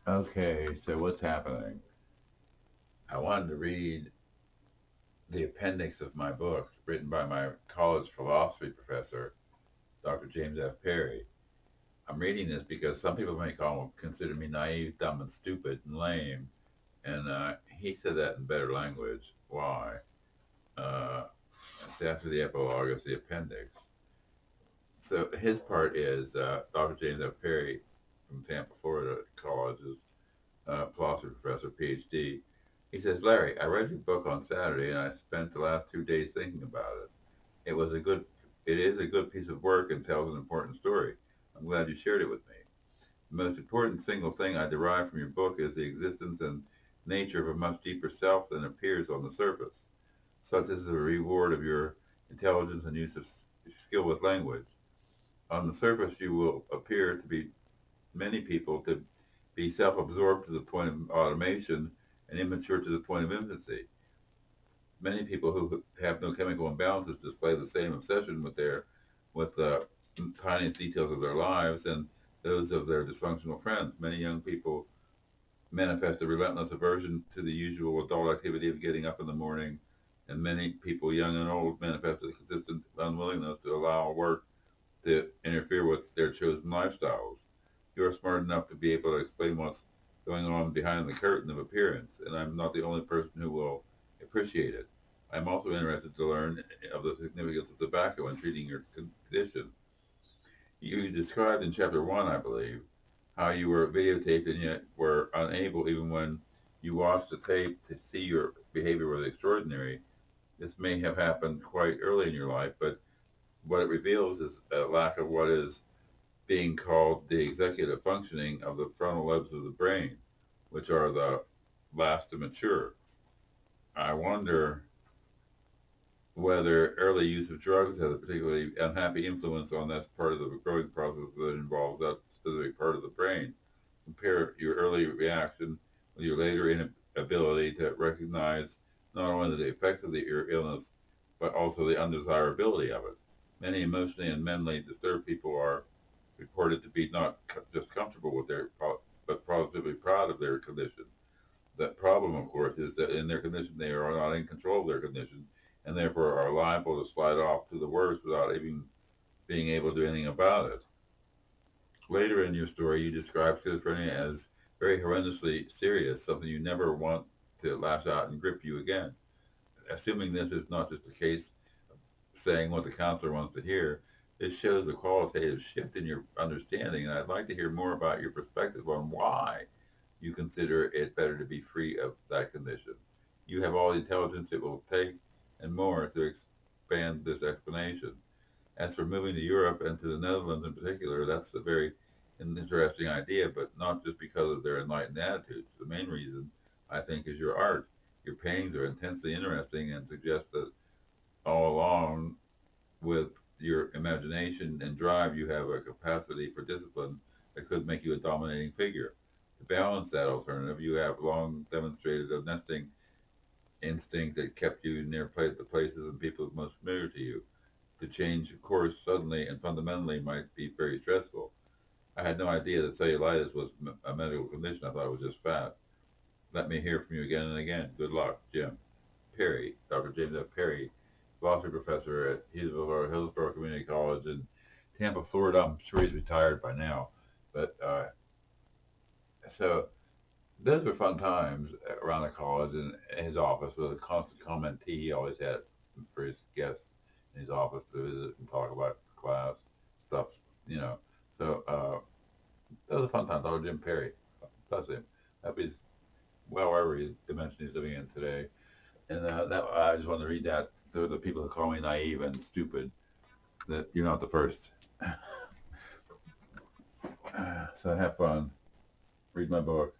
Okay, so what's happening? I wanted to read the appendix of my book, written by my college philosophy professor, Dr. James F. Perry. I'm reading this because some people may consider me naive, dumb, and stupid and lame, and he said that in better language. Why? Uh, it's after the epilogue is the appendix. So his part is Dr. James F. Perry from Tampa, Florida College's philosophy professor, Ph.D. He says, Larry, I read your book on Saturday and I spent the last 2 days thinking about it. It was a good, it is a good piece of work and tells an important story. I'm glad you shared it with me. The most important single thing I derive from your book is the existence and nature of a much deeper self than appears on the surface. Such is the reward of your intelligence and use of skill with language. On the surface, you will appear to be many people to be self-absorbed to the point of automation and immature to the point of infancy. Many people who have no chemical imbalances display the same obsession with the tiniest details of their lives and those of their dysfunctional friends. Many young people manifest a relentless aversion to the usual adult activity of getting up in the morning, and many people, young and old, manifest a consistent unwillingness to allow work to interfere with their chosen lifestyles. You are smart enough to be able to explain what's going on behind the curtain of appearance, and I'm not the only person who will appreciate it. I'm also interested to learn of the significance of tobacco in treating your condition. You described in chapter one, I believe, how you were videotaped and yet were unable, even when you watched the tape, to see your behavior was extraordinary. This may have happened quite early in your life, but what it reveals is a lack of what is being called the executive functioning of the frontal lobes of the brain, which are the last to mature. I wonder whether early use of drugs has a particularly unhappy influence on this part of the growing process that involves that specific part of the brain. Compare your early reaction with your later inability to recognize not only the effects of the illness, but also the undesirability of it. Many emotionally and mentally disturbed people are reported to be not just comfortable with but positively proud of their condition. The problem, of course, is that in their condition, they are not in control of their condition and therefore are liable to slide off to the worst without even being able to do anything about it. Later in your story, you describe schizophrenia as very horrendously serious, something you never want to lash out and grip you again. Assuming this is not just a case of saying what the counselor wants to hear, this shows a qualitative shift in your understanding, and I'd like to hear more about your perspective on why you consider it better to be free of that condition. You have all the intelligence it will take and more to expand this explanation. As for moving to Europe and to the Netherlands in particular, that's a very interesting idea, but not just because of their enlightened attitudes. The main reason, I think, is your art. Your paintings are intensely interesting and suggest that all along with your imagination and drive, you have a capacity for discipline that could make you a dominating figure. To balance that alternative, you have long demonstrated a nesting instinct that kept you near the places and people most familiar to you. To change course suddenly and fundamentally might be very stressful. I had no idea that cellulitis was a medical condition. I thought it was just fat. Let me hear from you again and again. Good luck, Jim. Perry, Dr. James F. Perry, philosophy professor at Hillsborough Community College in Tampa, Florida. I'm sure he's retired by now. But so those were fun times around the college and his office with a constant commentee he always had for his guests in his office to visit and talk about class stuff, you know. So that was a fun time. Dr. Jim Perry, bless him. That was well every dimension he's living in today. And that I just wanted to read that to the people who call me naive and stupid. That you're not the first. So have fun. Read my book.